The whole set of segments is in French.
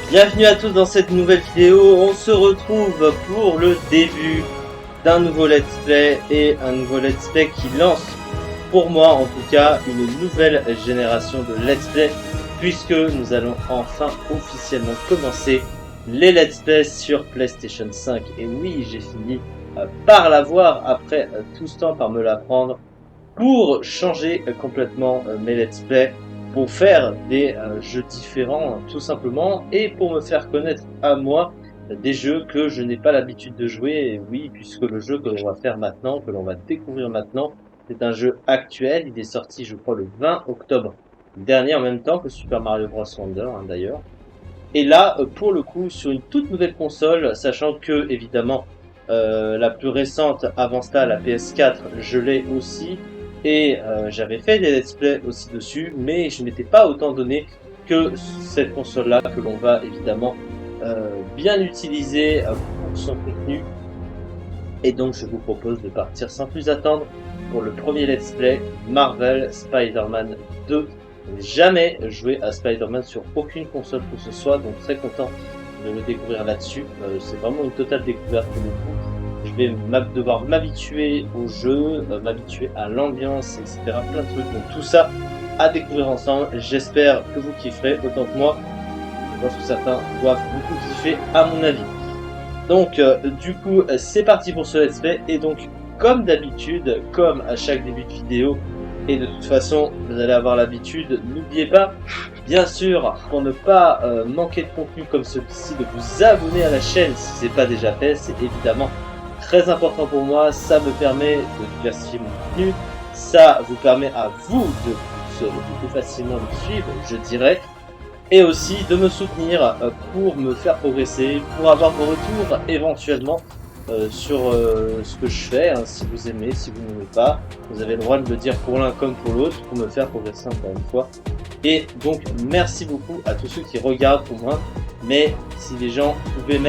Bienvenue à tous dans cette nouvelle vidéo. On se retrouve pour le début d'un nouveau let's play et un nouveau let's play qui lance, pour moi en tout cas, une nouvelle génération de let's play puisque nous allons enfin officiellement commencer les let's play sur PlayStation 5. Et oui, j'ai fini par l'avoir après tout ce temps, par me l'apprendre pour changer complètement mes let's play, pour faire des jeux différents tout simplement, et pour me faire connaître à moi des jeux que je n'ai pas l'habitude de jouer. Et oui, puisque le jeu que l'on va faire maintenant, que l'on va découvrir maintenant, c'est un jeu actuel. Il est sorti, je crois, le 20 octobre dernier, en même temps que Super Mario Bros. Wonder, d'ailleurs. Et là, pour le coup, sur une toute nouvelle console, sachant que, évidemment, la plus récente, avant ça, la PS4, je l'ai aussi. Et j'avais fait des let's play aussi dessus, mais je m'étais pas autant donné que cette console-là, que l'on va évidemment bien utiliser pour son contenu. Et donc je vous propose de partir sans plus attendre pour le premier let's play, Marvel Spider-Man 2. Je n'ai jamais joué à Spider-Man sur aucune console que ce soit, donc très content de le découvrir là-dessus. C'est vraiment une totale découverte pour le coup. Je vais devoir m'habituer au jeu, m'habituer à l'ambiance, etc. Plein de trucs. Donc tout ça à découvrir ensemble. J'espère que vous kifferez autant que moi. Je pense que certains doivent beaucoup kiffer à mon avis. Donc du coup c'est parti pour ce let's play. Et donc comme d'habitude, comme à chaque début de vidéo, et de toute façon vous allez avoir l'habitude, n'oubliez pas, bien sûr, pour ne pas manquer de contenu comme celui-ci, de vous abonner à la chaîne si ce n'est pas déjà fait. C'est évidemment très important pour moi, ça me permet de diversifier mon contenu, ça vous permet à vous de plus facilement me suivre, je dirais, et aussi de me soutenir pour me faire progresser, pour avoir vos retours éventuellement sur ce que je fais, hein. Si vous aimez, si vous n'aimez pas, vous avez le droit de le dire pour l'un comme pour l'autre, pour me faire progresser encore une fois. Et donc merci beaucoup à tous ceux qui regardent au moins, mais si les gens pouvaient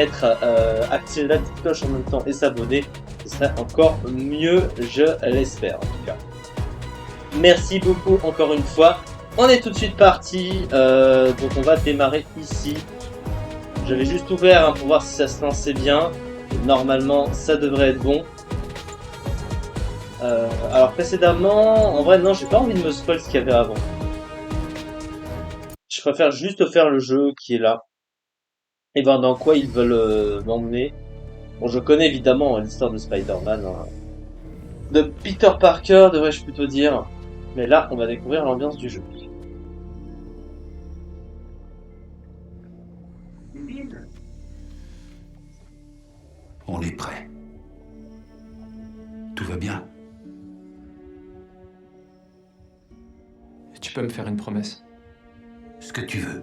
activer la petite cloche en même temps et s'abonner, ce serait encore mieux, je l'espère en tout cas. Merci beaucoup encore une fois. On est tout de suite parti, donc on va démarrer ici. J'avais juste ouvert pour voir si ça se lançait bien. Normalement ça devrait être bon. Alors précédemment, en vrai non, j'ai pas envie de me spoil ce qu'il y avait avant. Je préfère juste faire le jeu qui est là et voir dans quoi ils veulent m'emmener. Bon, je connais évidemment l'histoire de Spider-Man, hein. De Peter Parker devrais-je plutôt dire. Mais là on va découvrir l'ambiance du jeu. On est prêt. Tout va bien. Tu peux me faire une promesse? Ce que tu veux.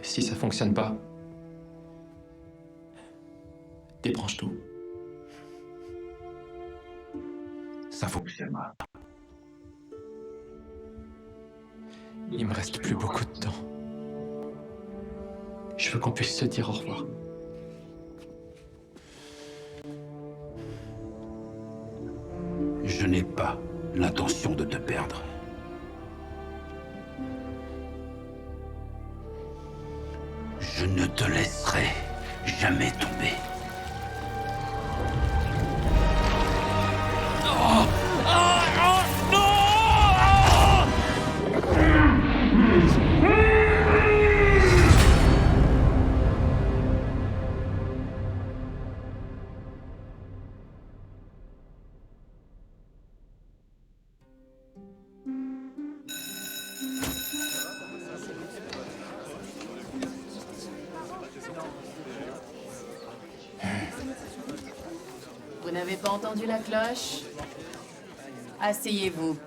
Si ça fonctionne pas, débranche tout. Ça fonctionnera. Il me reste plus beaucoup de temps. Je veux qu'on puisse se dire au revoir. Je n'ai pas l'intention de te perdre. Je ne te laisserai jamais tomber. Vous n'avez pas entendu la cloche? Asseyez-vous.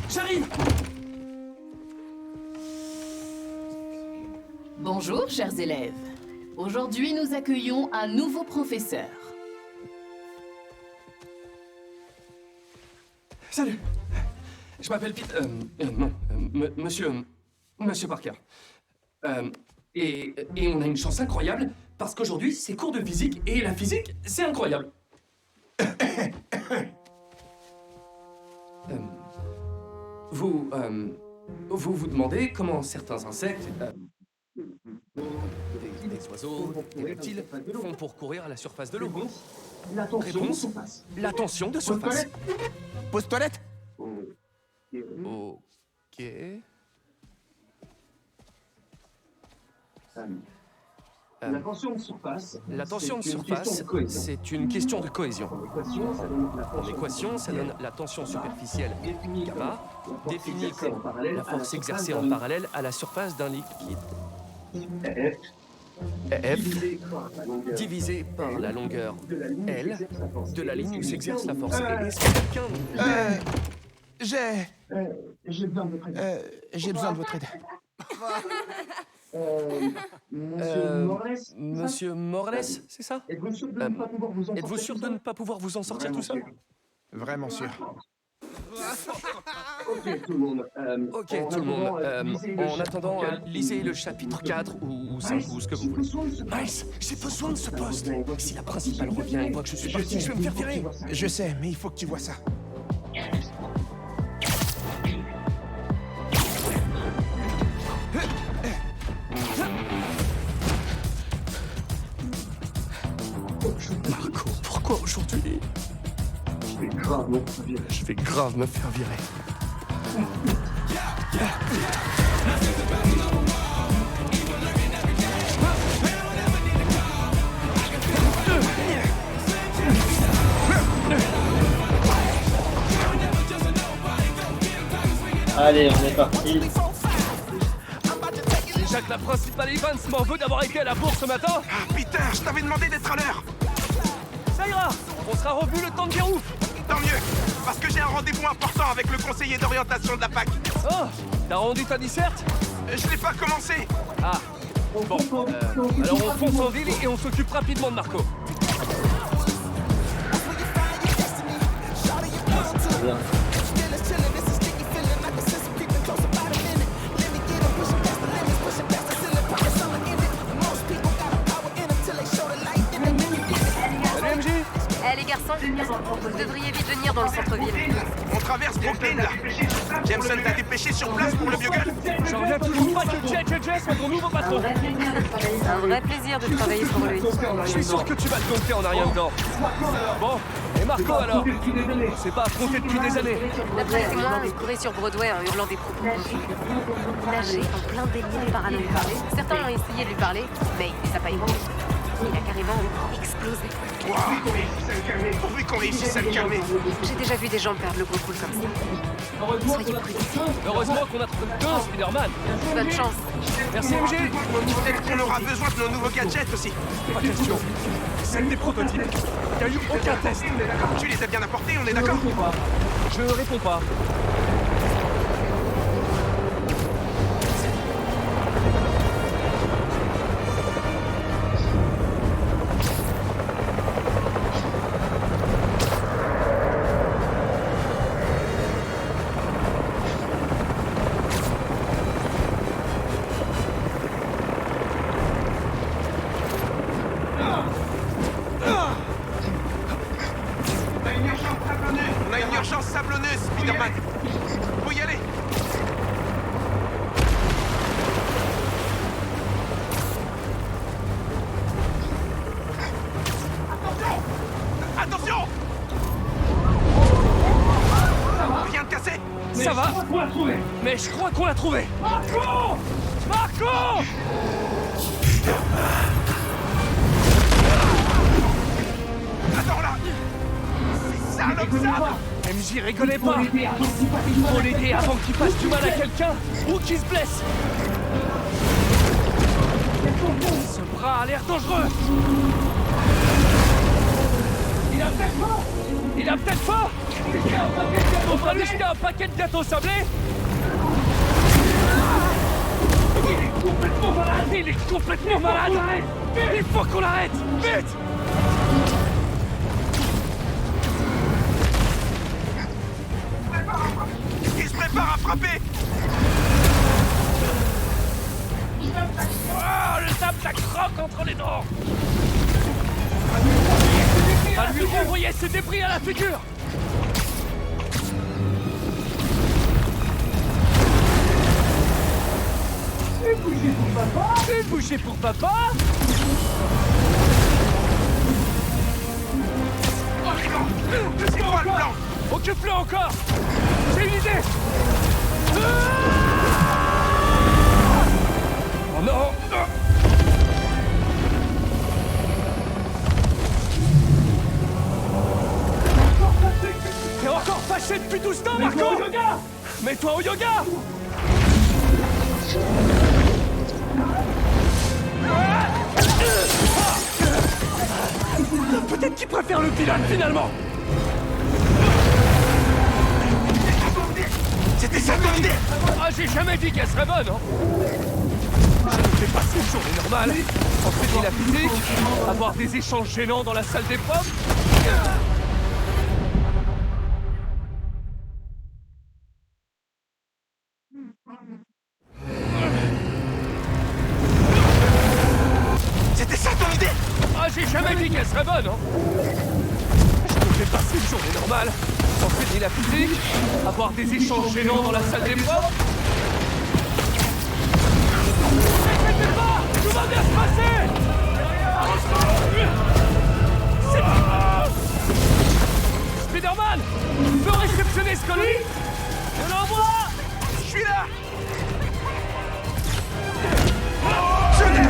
J'arrive! Bonjour, chers élèves. Aujourd'hui, nous accueillons un nouveau professeur. Salut! Je m'appelle Pete... Monsieur Parker. Et on a une chance incroyable, parce qu'aujourd'hui, c'est cours de physique, et la physique, c'est incroyable. vous demandez comment certains insectes, des oiseaux, des reptiles, font pour courir à la surface de l'eau. Réponse, la tension de surface. Pause toilette. Ok. La tension de surface, La tension de surface, c'est une question de cohésion. En équation, ça donne la tension superficielle gamma, définie comme la force exercée en parallèle à la surface d'un liquide. F divisé par la longueur L de la ligne où s'exerce la force. Et est-ce que quelqu'un... J'ai besoin de votre aide. J'ai besoin de votre aide. Monsieur Morales, c'est ça? Êtes-vous sûr de ne pas pouvoir vous en sortir? Êtes-vous sûr de ne pas pouvoir vous en sortir tout seul? Vraiment sûr. Ok, tout le monde. Ok, tout le monde. En attendant, lisez le chapitre 4 ou 5 ou ce que vous voulez. Miles, j'ai besoin de ce poste. Si la principale revient et voit que je suis parti, je vais me faire virer. Je sais, mais il faut que tu vois ça. Marco, pourquoi aujourd'hui? Je vais grave me faire virer. Allez, on est parti. Déjà que la principale Evans m'en veut d'avoir été à la bourse ce matin. Ah, Peter, je t'avais demandé d'être à l'heure. Ça ira, on sera revu le temps de Guérouf. Tant mieux, parce que j'ai un rendez-vous important avec le conseiller d'orientation de la PAC. Oh, t'as rendu ta disserte? Je l'ai pas commencé. Ah, bon, alors on fonce en ville et on s'occupe rapidement de Marco. Bien. Salut MJ. Eh les garçons, vous devriez vite venir dans le centre-ville. On traverse Brooklyn, là. Jameson t'a dépêché sur place pour le Bugle. Je reviens toujours pas que Jay soit ton nouveau patron. Un vrai plaisir de travailler pour lui. Je suis sûr que tu vas te gonfler en a rien dedans. Bon, et Marco alors? On s'est pas affronté depuis des années. D'après les témoins, il courait sur Broadway en hurlant des propos. Il nageait en plein délire paranoïa. Certains ont essayé de lui parler, mais il les a pas écoutés. Il a carrément explosé. Pourvu qu'on réussisse à le calmer. J'ai déjà vu des gens perdre le contrôle comme ça. Soyez prudents. Heureusement qu'on a trouvé deux Spider-Man. Bonne chance. Merci MJ. Peut-être qu'on aura besoin de nos nouveaux gadgets aussi. Pas question. C'est des prototypes. Il n'y a eu aucun test. Tu les as bien apportés, on est d'accord? Je réponds pas. On a une urgence sablonneuse, Spider-Man. Faut y aller. Attention! Rien de cassé. Ça va. Mais je crois qu'on l'a trouvé. Marco! Marco! Attends là. Salope ça. MJ, rigolez pas. Faut l'aider avant qu'il fasse du mal à quelqu'un ou qu'il se blesse. Ce bras a l'air dangereux. Il a peut-être faim. On va lui jeter un paquet de gâteaux sablés. Il est complètement malade. Il faut qu'on l'arrête. Vite. Il se prépare à frapper. Oh, le sable, ça croque entre les dents. Va lui renvoyer ses débris à la figure. Une bouchée pour papa. C'est quoi le plan? Occupe-le encore. J'ai une idée. Oh non. T'es encore fâché depuis tout ce temps, Marco? Mets-toi au yoga. Peut-être qu'il préfère le pilote finalement. C'était ça ton idée? Ah, j'ai jamais dit qu'elle serait bonne, hein. Je ne fais pas une journée normale. Entraîner la physique, avoir des échanges gênants dans la salle d'épreuve. C'était ça ton idée? Ah, j'ai jamais dit qu'elle serait bonne, hein. Je ne fais pas une journée normale. Entraîner la physique, avoir des échanges gênants dans la salle d'épreuve. N'inquiétez pas, tout va bien se passer. Spider-Man, tu peux réceptionner Scully? Venez moi. Je suis là. Je l'ai.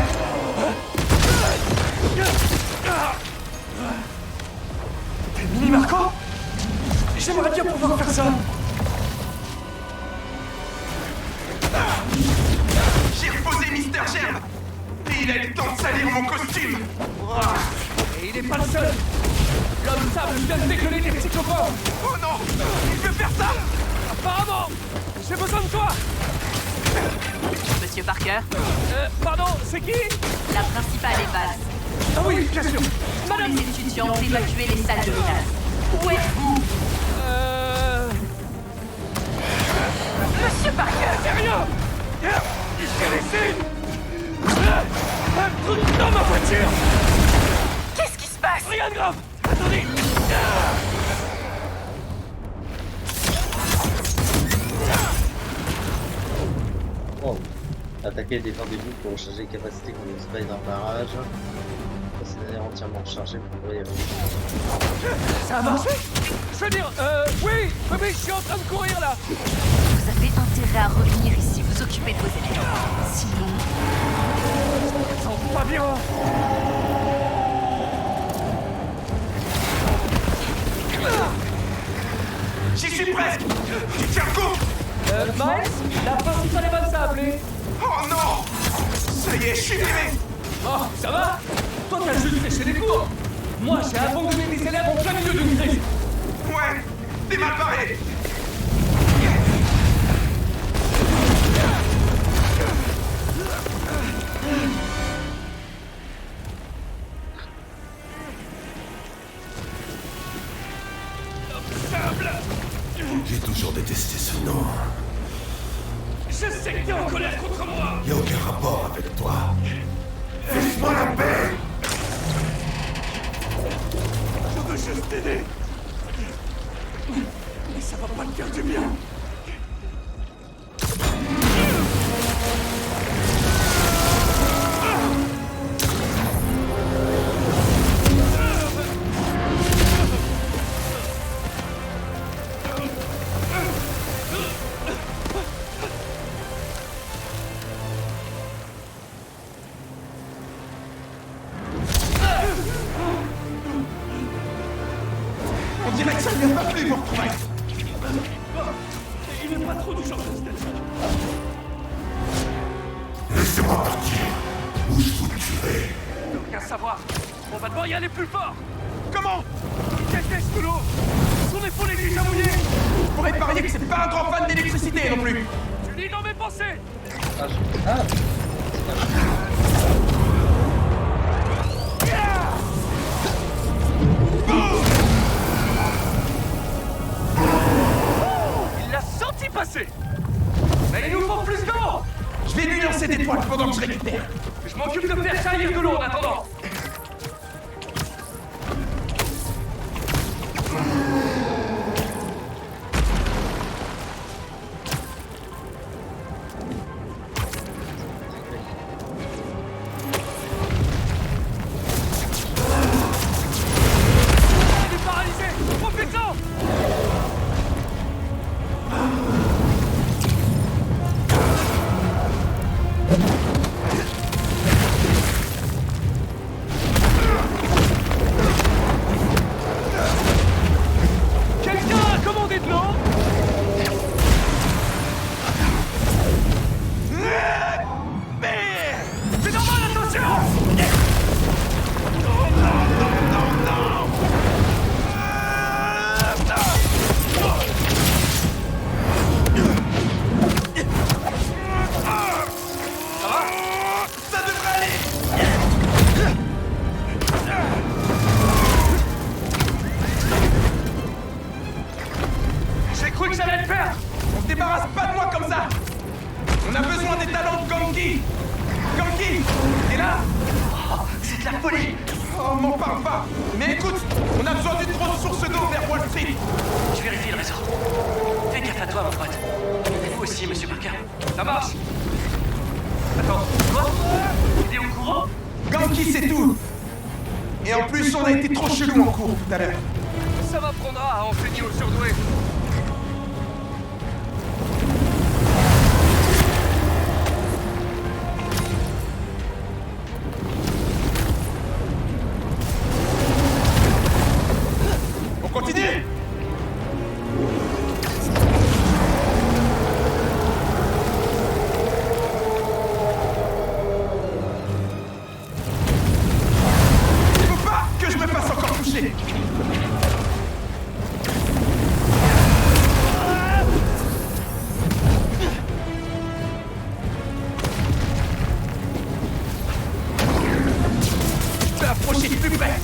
T'es mini Marco? J'aimerais bien pouvoir faire ça. J'ai reposé Mister Germ. Et il a eu le temps de salir mon costume. Et il est pas le seul. L'homme sable vient de décoller des petits copains. Oh non, il peut faire ça? Apparemment, j'ai besoin de toi. Monsieur Parker, Pardon, c'est qui? la principale est basse. Ah oui, bien sûr. Pour les étudiants d'évacuer les salles de classe. Où êtes-vous? Monsieur Parker! C'est rien! J'ai laissé un truc dans ma voiture! Qu'est-ce qui se passe? Rien de grave! Attendez! Oh. Attaquer et défendre des bouts pour recharger les capacités comme le spray d'un barrage. C'est entièrement rechargé pour y aller. Ça a marché? Je veux dire, oui, je suis en train de courir là! Vous avez intérêt à revenir ici, vous occuper de vos élèves. Sinon... Ça sent pas bien! J'y suis presque. Tu tiens le coup? Miles, la principale est bonne à appeler! Oh non. Ça y est, je suis viré. Oh, ça va? Toi, t'as juste séché les cours! Moi, j'ai abandonné mes élèves en plein milieu d'une crise! Ouais, t'es mal barré. J'ai toujours détesté ce nom. Je sais que t'es en colère contre moi! Y a aucun rapport avec toi. Laisse-moi la paix. Je veux juste t'aider! Mais ça va pas te faire du bien! On dirait que ça ne vient pas plus, vous retrouver. Il n'est pas trop du genre de statut. Laissez-moi partir. Ou je vous tuerai. Qu'à savoir, on va devoir y aller plus fort! Comment? Il déteste l'eau! Son épaule est déjà mouillée! Je pourrais parier que c'est pas un grand fan d'électricité non plus. Tu lis dans mes pensées! Ah, Il l'a senti passer! Mais il nous faut plus d'eau! Je vais lui lancer des toiles pendant que je récupère. Je m'occupe de faire saillir de l'eau en attendant! que j'allais le faire? On se débarrasse pas de moi comme ça! On a besoin des talents de Ganke! Ganke! Et là? Oh, c'est de la folie! Oh, m'en parle pas! Mais écoute, on a besoin d'une grosse source d'eau vers Wall Street! Je vérifie le réseau. Fais gaffe à toi, mon pote. Et vous aussi, monsieur Parker. Ça marche! Attends, quoi? Il est au courant? Ganke, c'est tout! Et en plus, on a été trop chelou en cours tout à l'heure. Ça m'apprendra à enseigner aux surdoués. On continue! Il faut pas que je me fasse encore toucher! Je vais approcher plus près!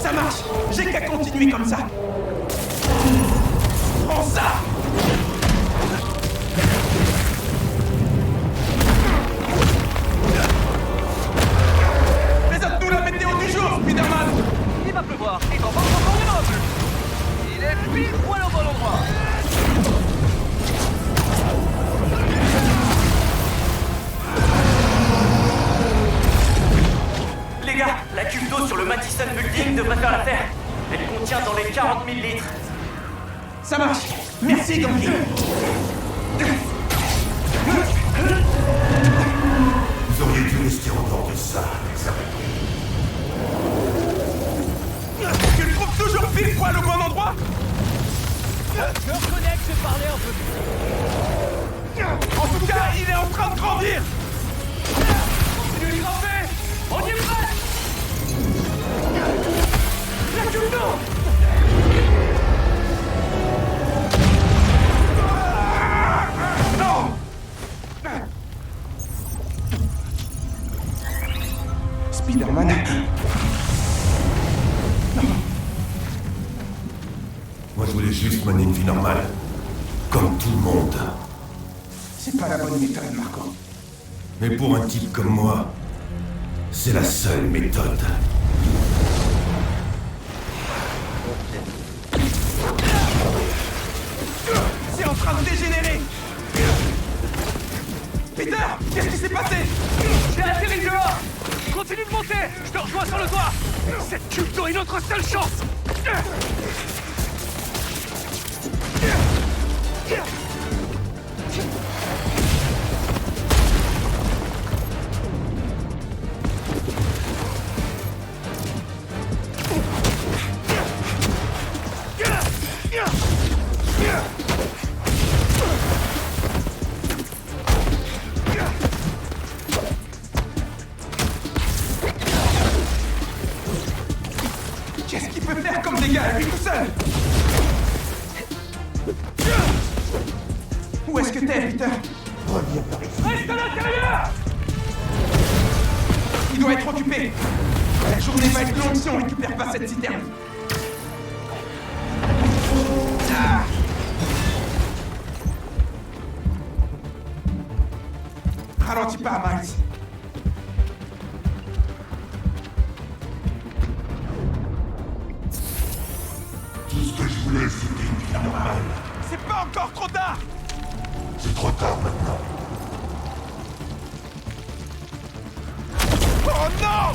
Ça marche! J'ai qu'à continuer comme ça! Prends ça! Présente-nous la météo du jour, Spider-Man! Il va pleuvoir et t'en parles encore immeuble. Il est pile poil au bon endroit. Les gars, la cuve d'eau sur le Madison Building devrait faire l'affaire. Elle contient dans les 40 000 litres. Ça marche! Merci, Ganke! Vous auriez dû rester en dehors de ça, Tu le trouves toujours pile poil au bon endroit? Je reconnais que j'ai parlé un peu vite. En tout cas, il est en train de grandir! Continue de grimper. On y est prêt. La cuve d'eau. Non! Spider-Man? Moi, je voulais juste mener une vie normale. Comme tout le monde. C'est pas la bonne méthode, Marco. Mais pour un type comme moi, c'est la seule méthode. C'est en train de dégénérer! Peter! Qu'est-ce qui s'est passé? J'ai atterri dehors. Continue de monter. Je te rejoins sur le toit. Cette cuve d'eau est notre seule chance. Qu'est-ce qu'il peut faire comme dégâts à lui tout seul? Où est-ce que t'es, Peter? Reste à l'intérieur. Il doit être occupé! La journée va être longue si on récupère pas cette citerne! Ah! Ralentis pas, Miles! Tout ce que je voulais, c'était une vie normale. C'est pas encore trop tard! C'est trop tard maintenant. Oh non!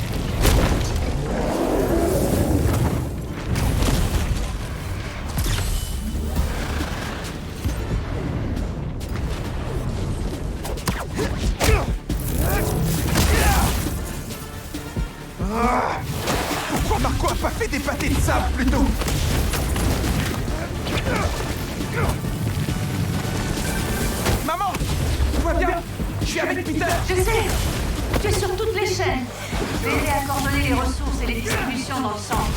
Pourquoi Marco a pas fait des pâtés de sable plus tôt? Maman! Tout va bien? Je suis avec Peter! Je sais. Tu es sur toutes les chaînes. Je vais aider à coordonner les ressources et les distributions dans le centre.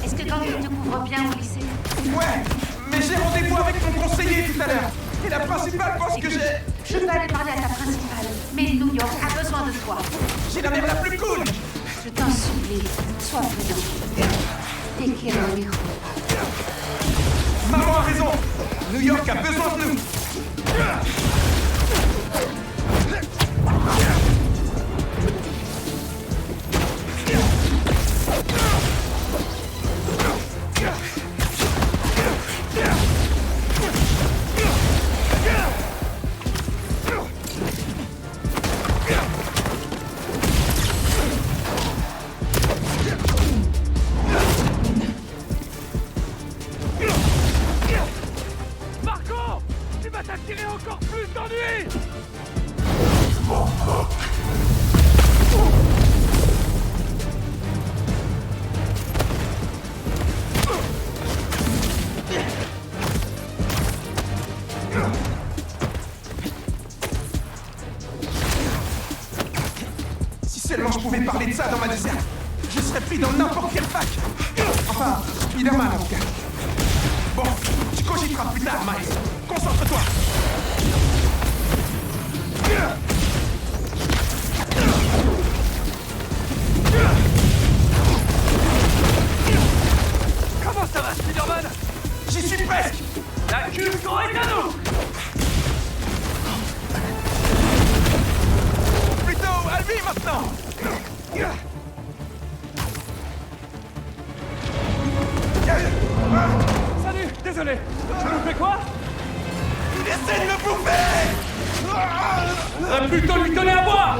Est-ce que Ganke te couvre bien au lycée? Ouais, mais j'ai rendez-vous avec mon conseiller tout à l'heure. Et la principale pense que j'ai... Je vais aller parler à ta principale. l'armée de New York a besoin de toi. J'ai la mère la plus cool. Je t'en supplie, sois prudent. Te quiero, hijo. Maman a raison. New York a besoin de nous. Marco, tu vas t'attirer encore plus d'ennuis. Si seulement je pouvais parler de ça dans ma déserte, je serais pris dans n'importe quel fac. Enfin, Spider-Man en tout cas. Bon, tu cogiteras plus tard, Miles. Concentre-toi. Comment ça va, Spider-Man? J'y suis presque. La cube est à nous. Plutôt à lui maintenant. Salut, désolé. Je vous fais quoi? Il essaie de me bouffer. On va plutôt lui donner à boire.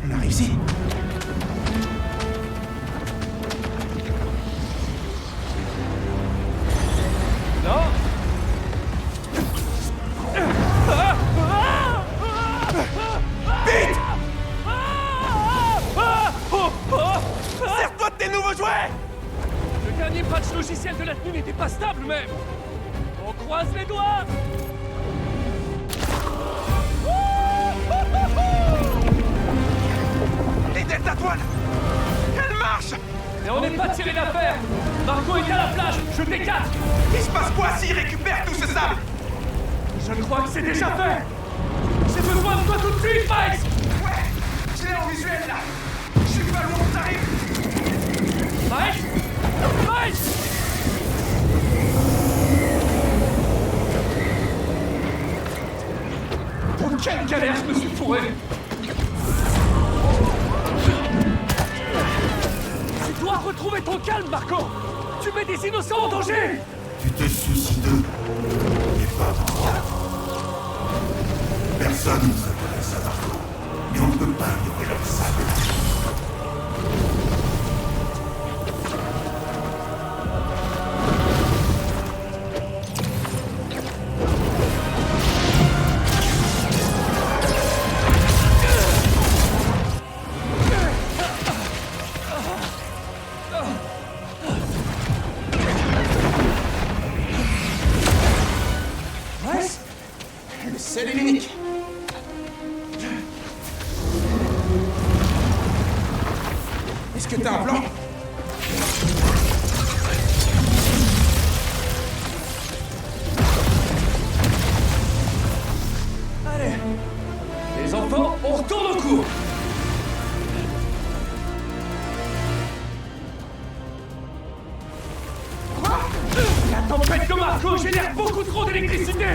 On a réussi. Non. Vite! Sers-toi de tes nouveaux jouets! Le dernier patch logiciel de la tenue n'était pas stable même. On croise les doigts. Les Delta Toiles! Elle marche! Mais on n'est pas tiré d'affaire. Marco est à la plage. Je t'écarte. Il se passe quoi s'il récupère tout ce sable? Je crois que c'est déjà fait. J'ai besoin de toi tout de suite, Miles. Ouais! Je l'ai en visuel là! Je suis pas loin, t'arrives! Miles. Miles. Pour quelle galère je me suis fourré. Tu dois retrouver ton calme, Marco. Tu mets des innocents en danger. Tu te soucies d'eux, mais pas de moi. Personne ne s'intéresse à Marco, mais on ne peut pas ignorer leur sable. Le seul et l'unique! Est-ce que t'as un plan? Allez. Les enfants, on retourne au cours. Quoi? La tempête de Marco génère beaucoup trop d'électricité.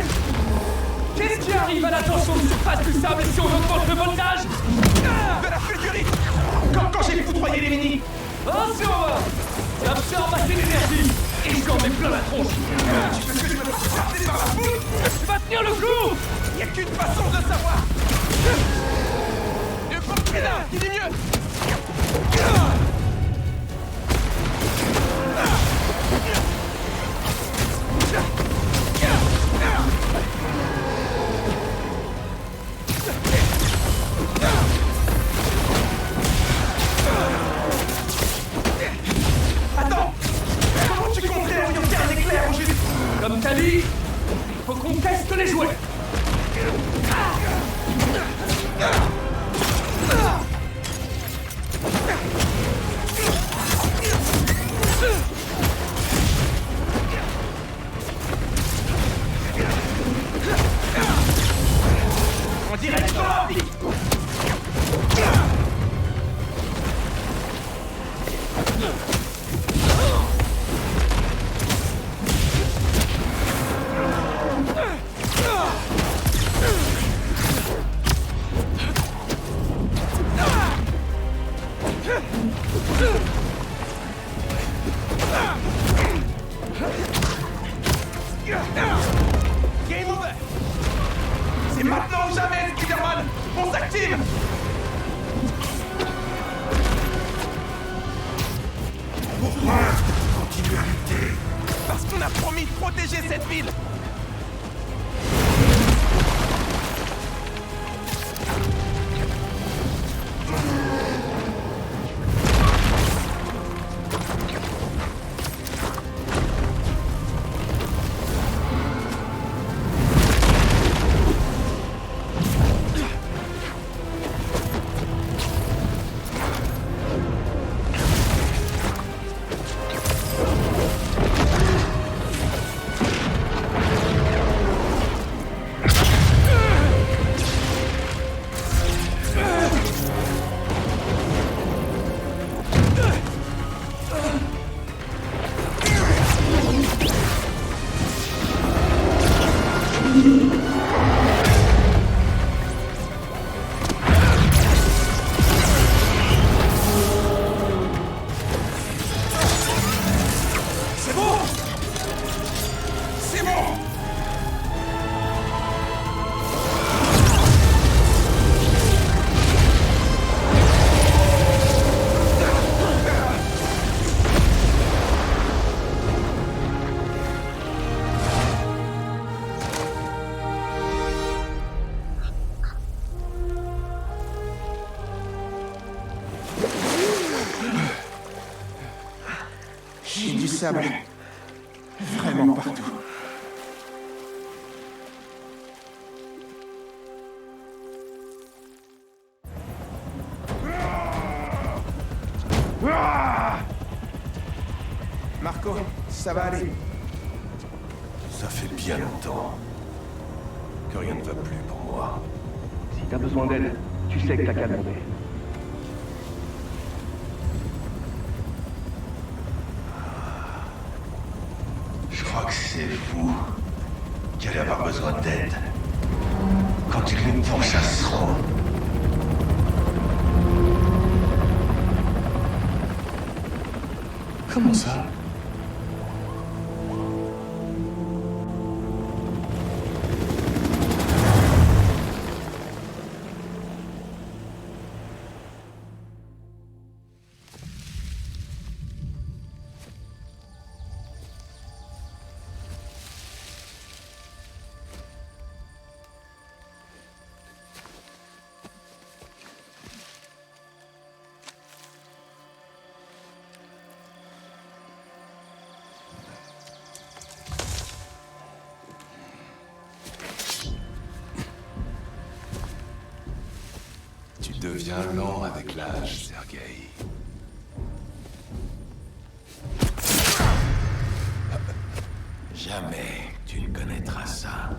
Qu'est-ce qui arrive à la tension de surface du sable si on augmente le voltage? De la fulgurite! Comme quand j'ai foudroyé les mini! Attention! J'absorbe assez d'énergie et j'en mets plein la tronche. Tu veux que je me fasse frapper par la foule? Tu vas tenir le coup! Y a qu'une façon de savoir! Le gros pédard, il est mieux! Attends! Comment tu comptais orienter un éclair au juste? Comme t'as dit, il faut qu'on teste les jouets. jamais, Spider-Man! On s'active! Pourquoi continuer à lutter? Parce qu'on a promis de protéger cette ville! J'ai du sable. Vraiment partout. Marco, ça va aller. Ça fait bien longtemps que rien ne va plus pour moi. Si t'as besoin d'aide, tu sais que t'as qu'à demander. Je crois que c'est vous qui allez avoir besoin d'aide quand ils nous pourchasseront. Comment ça? Tu deviens lent avec l'âge, Sergueï. Jamais tu ne connaîtras ça.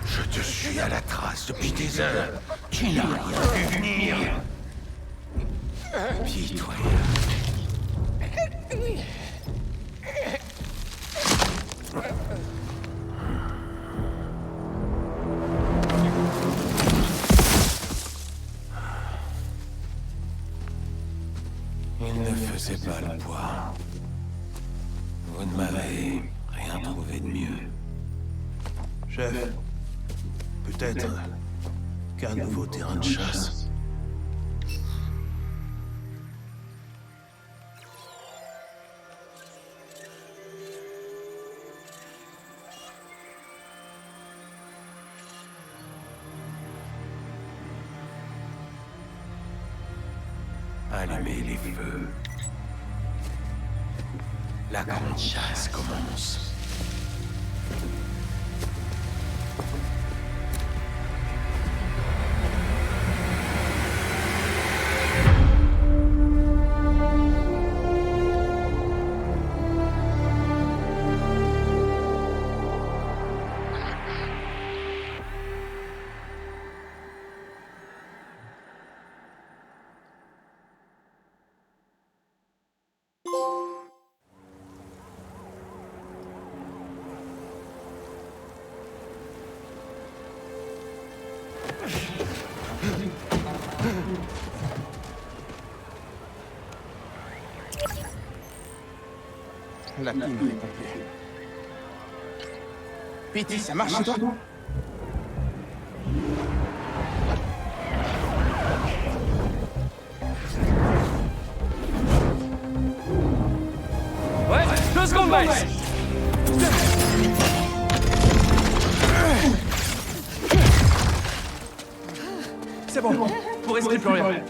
Je te suis à la trace depuis des heures. Tu n'as rien vu venir. Pitoyable. Il ne faisait pas le poids. Vous ne m'avez rien trouvé de mieux. Chef, peut-être qu'un nouveau terrain de chasse. Allumez les feux. La grande chasse commence. La pine récomplie. Pity, ça marche chez toi? Ouais, 2 secondes, Miles. C'est bon, Pour respirer plus rien.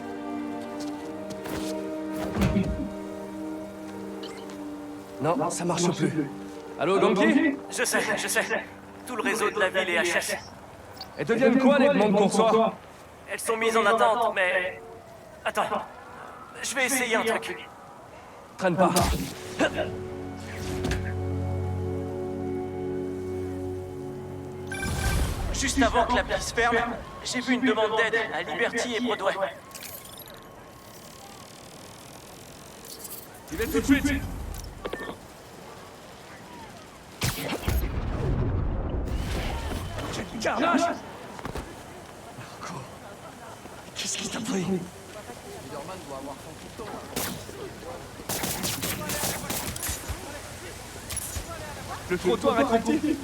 Non, ça marche plus. Allô, Ganki? Je sais. Tout le réseau de la ville est HS. Elles deviennent quoi, les demandes qu'on reçoit? Elles sont mises en attente, mais... Attends, je vais essayer un truc. Traîne pas. Juste avant que la piste ferme, j'ai vu une demande d'aide à Liberty et Broadway. Tu viens tout de suite. j'ai du carnage. Qu'est-ce qui t'a pris? Le trottoir est trop petit.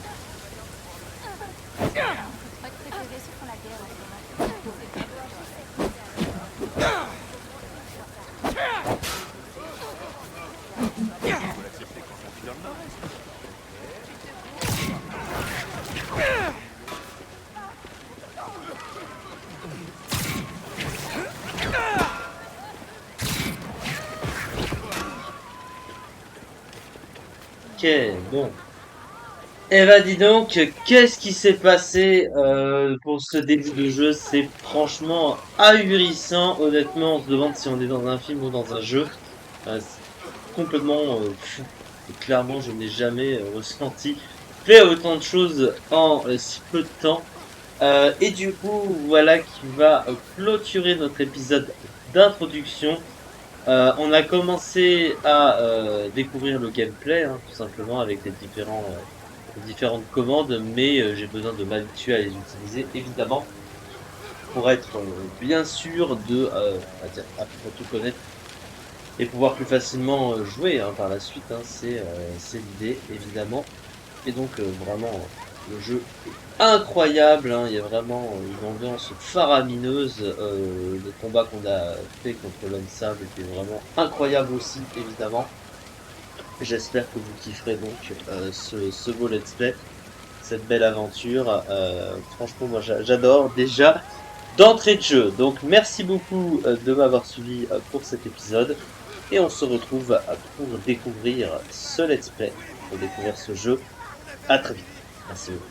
Ok, bon. Eh ben dis donc, qu'est-ce qui s'est passé pour ce début de jeu? C'est franchement ahurissant. Honnêtement, on se demande si on est dans un film ou dans un jeu. C'est complètement fou. Et clairement, je n'ai jamais ressenti fait autant de choses en si peu de temps. Et du coup, voilà qui va clôturer notre épisode d'introduction. On a commencé à découvrir le gameplay, hein, tout simplement, avec les différentes commandes, mais j'ai besoin de m'habituer à les utiliser, évidemment, pour être bien sûr de pour tout connaître et pouvoir plus facilement jouer hein, par la suite. Hein, c'est l'idée, évidemment. Et donc, vraiment, le jeu est incroyable. Hein, il y a vraiment une ambiance faramineuse. Le combat qu'on a fait contre l'homme sable était vraiment incroyable aussi, évidemment. J'espère que vous kifferez donc ce beau let's play, cette belle aventure. Franchement, moi j'adore déjà d'entrée de jeu. Donc merci beaucoup de m'avoir suivi pour cet épisode. Et on se retrouve pour découvrir ce let's play, pour découvrir ce jeu. À très vite. Merci beaucoup.